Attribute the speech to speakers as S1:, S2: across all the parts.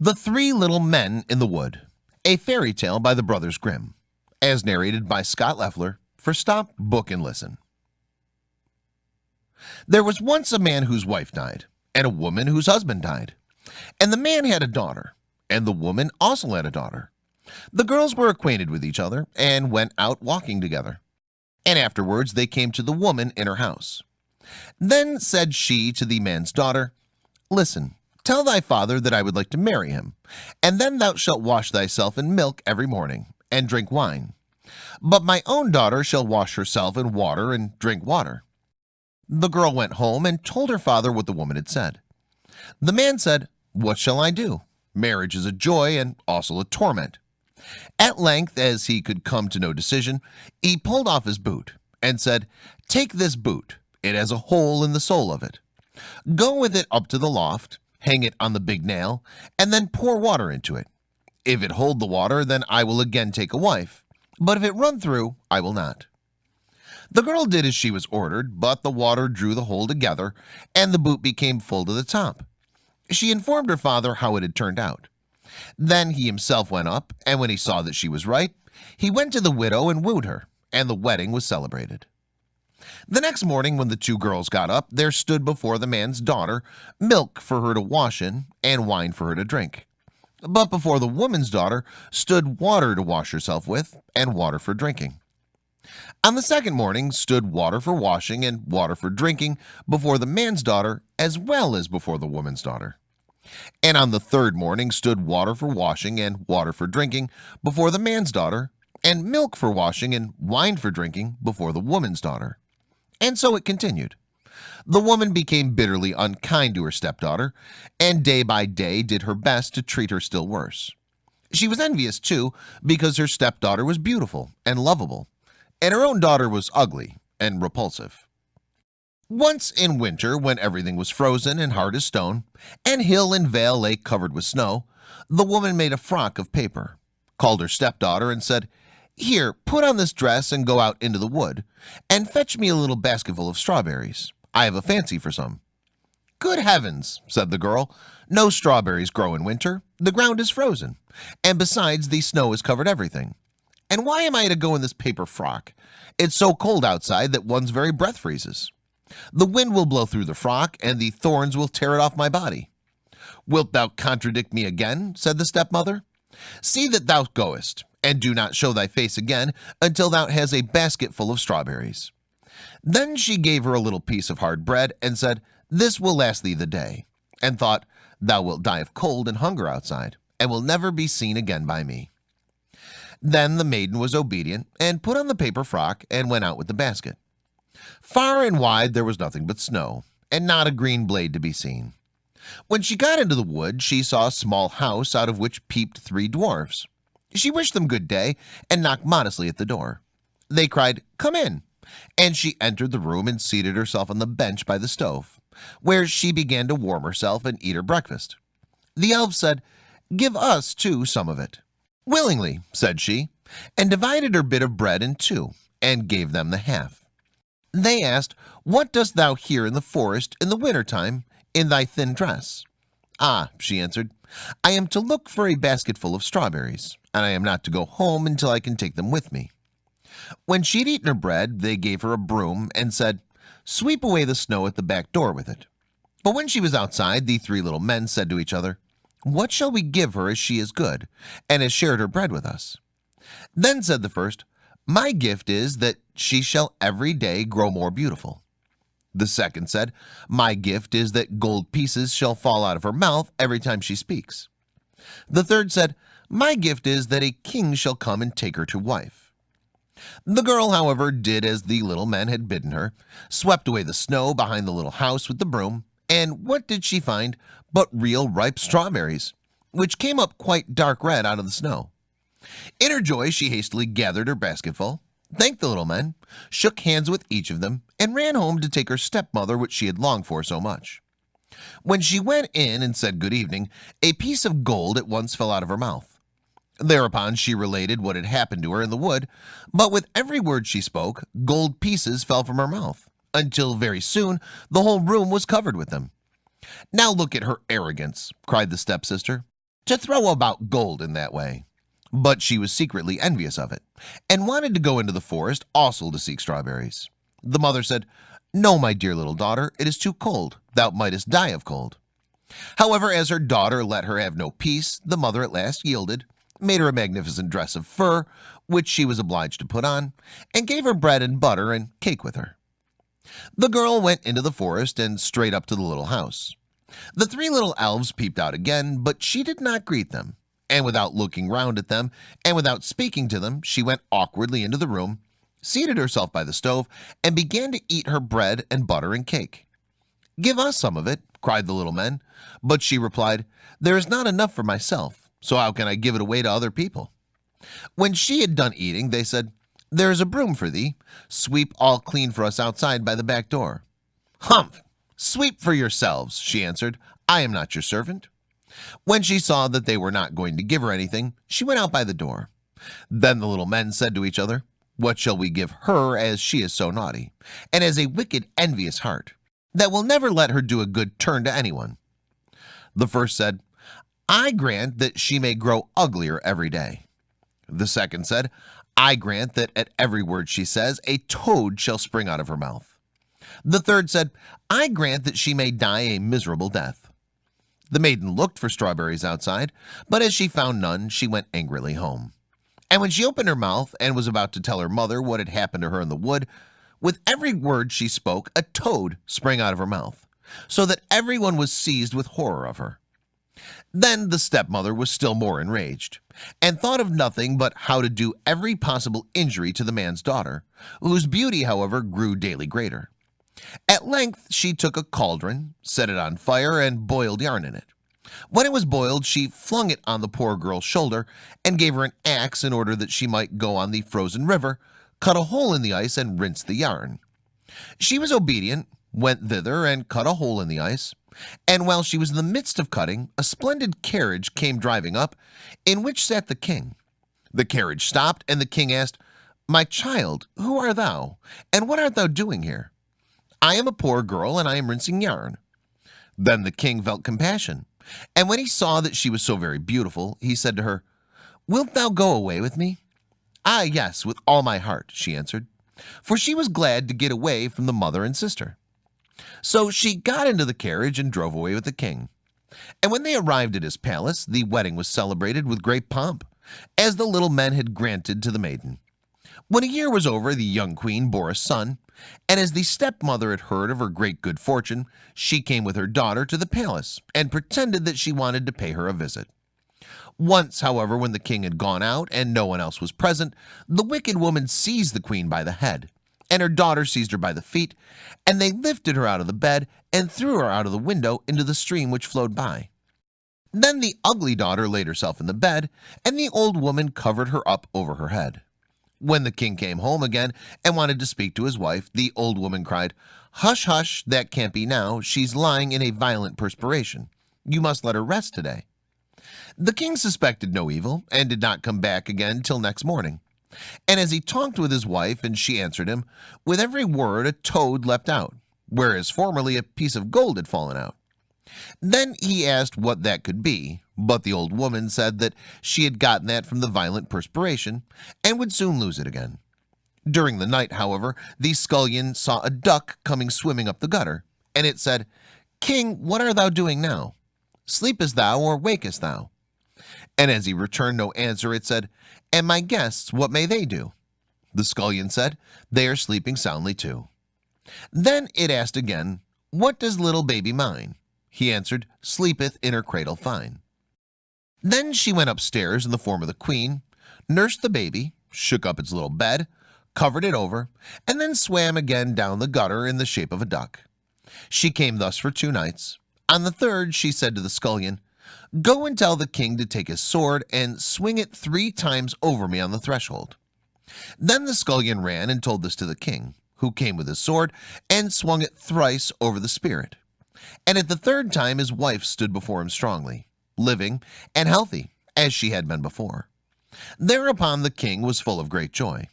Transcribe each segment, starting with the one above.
S1: The Three Little Men in the Wood, a fairy tale by the Brothers Grimm, as narrated by Scott Leffler for Stop, Book, and Listen. There was once a man whose wife died, and a woman whose husband died. And the man had a daughter, and the woman also had a daughter. The girls were acquainted with each other and went out walking together. And afterwards they came to the woman in her house. Then said she to the man's daughter, "Listen, tell thy father that I would like to marry him, and then thou shalt wash thyself in milk every morning, and drink wine. But my own daughter shall wash herself in water and drink water." The girl went home and told her father what the woman had said. The man said, "What shall I do? Marriage is a joy and also a torment." At length, as he could come to no decision, he pulled off his boot and said, "Take this boot. It has a hole in the sole of it. Go with it up to the loft, hang it on the big nail, and then pour water into it. If it hold the water, then I will again take a wife, but if it run through, I will not." The girl did as she was ordered, but the water drew the hole together, and the boot became full to the top. She informed her father how it had turned out. Then he himself went up, and when he saw that she was right, he went to the widow and wooed her, and the wedding was celebrated. The next morning when the two girls got up, there stood before the man's daughter milk for her to wash in and wine for her to drink. But before the woman's daughter stood water to wash herself with and water for drinking. On the second morning stood water for washing and water for drinking before the man's daughter as well as before the woman's daughter. And on the third morning stood water for washing and water for drinking before the man's daughter, and milk for washing and wine for drinking before the woman's daughter. And so it continued. The woman became bitterly unkind to her stepdaughter, and day by day did her best to treat her still worse. She was envious too, because her stepdaughter was beautiful and lovable, and her own daughter was ugly and repulsive. Once in winter, when everything was frozen and hard as stone, and hill and vale lay covered with snow, the woman made a frock of paper, called her stepdaughter, and said, "Here, put on this dress and go out into the wood, and fetch me a little basketful of strawberries. I have a fancy for some." "Good heavens," said the girl, "no strawberries grow in winter. The ground is frozen, and besides, the snow has covered everything. And why am I to go in this paper frock? It's so cold outside that one's very breath freezes. The wind will blow through the frock, and the thorns will tear it off my body." "Wilt thou contradict me again?" said the stepmother. "See that thou goest, and do not show thy face again until thou hast a basket full of strawberries." Then she gave her a little piece of hard bread and said, "This will last thee the day," and thought, "Thou wilt die of cold and hunger outside, and will never be seen again by me." Then the maiden was obedient and put on the paper frock and went out with the basket. Far and wide there was nothing but snow, and not a green blade to be seen. When she got into the wood, she saw a small house out of which peeped three dwarfs. She wished them good day and knocked modestly at the door. They cried, "Come in," and she entered the room and seated herself on the bench by the stove, where she began to warm herself and eat her breakfast. The elves said, "Give us too some of it." "Willingly," said she, and divided her bit of bread in two, and gave them the half. They asked, "What dost thou here in the forest in the winter time in thy thin dress?" "Ah," she answered, "I am to look for a basket full of strawberries, and I am not to go home until I can take them with me." When she had eaten her bread, they gave her a broom and said, "Sweep away the snow at the back door with it." But when she was outside, the three little men said to each other, "What shall we give her, as she is good, and has shared her bread with us?" Then said the first, "My gift is that she shall every day grow more beautiful." The second said, "My gift is that gold pieces shall fall out of her mouth every time she speaks." The third said, "My gift is that a king shall come and take her to wife." The girl, however, did as the little men had bidden her, swept away the snow behind the little house with the broom, and what did she find but real ripe strawberries, which came up quite dark red out of the snow. In her joy she hastily gathered her basketful, thanked the little men, shook hands with each of them, and ran home to take her stepmother what she had longed for so much. When she went in and said good evening, a piece of gold at once fell out of her mouth. Thereupon she related what had happened to her in the wood, but with every word she spoke, gold pieces fell from her mouth, until very soon the whole room was covered with them. "Now look at her arrogance," cried the stepsister. to throw about gold in that way. But she was secretly envious of it, and wanted to go into the forest also to seek strawberries. The mother said, "No, my dear little daughter, it is too cold. Thou mightest die of cold." However, as her daughter let her have no peace, the mother at last yielded, made her a magnificent dress of fur, which she was obliged to put on, and gave her bread and butter and cake with her. The girl went into the forest and straight up to the little house. The three little elves peeped out again, but she did not greet them, and without looking round at them and without speaking to them, she went awkwardly into the room, seated herself by the stove, and began to eat her bread and butter and cake. "Give us some of it," cried the little men, but she replied, "There is not enough for myself, so how can I give it away to other people?" When she had done eating, they said, "There is a broom for thee. Sweep all clean for us outside by the back door." "Humph! Sweep for yourselves," she answered. "I am not your servant." When she saw that they were not going to give her anything, she went out by the door. Then the little men said to each other, "What shall we give her, as she is so naughty, and has a wicked, envious heart, that will never let her do a good turn to anyone?" The first said, "I grant that she may grow uglier every day." The second said, "I grant that at every word she says, a toad shall spring out of her mouth." The third said, "I grant that she may die a miserable death." The maiden looked for strawberries outside, but as she found none, she went angrily home. And when she opened her mouth and was about to tell her mother what had happened to her in the wood, with every word she spoke, a toad sprang out of her mouth, so that everyone was seized with horror of her. Then the stepmother was still more enraged, and thought of nothing but how to do every possible injury to the man's daughter, whose beauty, however, grew daily greater. At length she took a cauldron, set it on fire, and boiled yarn in it. When it was boiled, she flung it on the poor girl's shoulder and gave her an axe in order that she might go on the frozen river, cut a hole in the ice, and rinse the yarn. She was obedient, went thither and cut a hole in the ice, and while she was in the midst of cutting, a splendid carriage came driving up, in which sat the king. The carriage stopped, and the king asked, "My child, who art thou, and what art thou doing here?" "I am a poor girl, and I am rinsing yarn." Then the king felt compassion, and when he saw that she was so very beautiful, he said to her, "Wilt thou go away with me?" "Ah, yes, with all my heart," she answered, for she was glad to get away from the mother and sister. So she got into the carriage and drove away with the king. And when they arrived at his palace, the wedding was celebrated with great pomp, as the little men had granted to the maiden. When a year was over, the young queen bore a son, and as the stepmother had heard of her great good fortune, she came with her daughter to the palace and pretended that she wanted to pay her a visit. Once, however, when the king had gone out and no one else was present, the wicked woman seized the queen by the head, and her daughter seized her by the feet, and they lifted her out of the bed and threw her out of the window into the stream which flowed by. Then the ugly daughter laid herself in the bed, and the old woman covered her up over her head. When the king came home again and wanted to speak to his wife, the old woman cried, "Hush, hush, that can't be now. She's lying in a violent perspiration. You must let her rest today." The king suspected no evil, and did not come back again till next morning. And as he talked with his wife and she answered him, with every word a toad leapt out, whereas formerly a piece of gold had fallen out. Then he asked what that could be, but the old woman said that she had gotten that from the violent perspiration, and would soon lose it again. During the night, however, the scullion saw a duck coming swimming up the gutter, and it said, "King, what art thou doing now? Sleepest thou, or wakest thou?" And as he returned no answer, it said, "And my guests, what may they do?" The scullion said, "They are sleeping soundly too." Then it asked again, "What does little baby mine?" He answered, "Sleepeth in her cradle fine." Then she went upstairs in the form of the queen, nursed the baby, shook up its little bed, covered it over, and then swam again down the gutter in the shape of a duck. She came thus for 2 nights. On the third she said to the scullion, "Go and tell the king to take his sword and swing it 3 times over me on the threshold." Then the scullion ran and told this to the king, who came with his sword and swung it thrice over the spirit. And at the third time his wife stood before him strongly, living and healthy, as she had been before. Thereupon the king was full of great joy.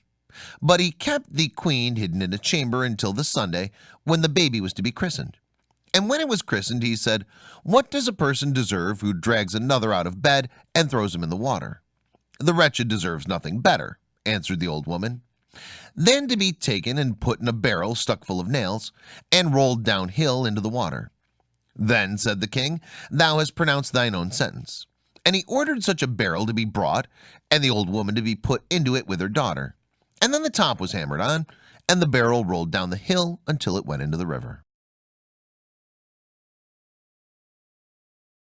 S1: But he kept the queen hidden in a chamber until the Sunday when the baby was to be christened. And when it was christened, he said, "What does a person deserve who drags another out of bed and throws him in the water?" "The wretched deserves nothing better," answered the old woman, "than to be taken and put in a barrel stuck full of nails and rolled downhill into the water." "Then," said the king, "thou hast pronounced thine own sentence." And he ordered such a barrel to be brought, and the old woman to be put into it with her daughter. And then the top was hammered on, and the barrel rolled down the hill until it went into the river.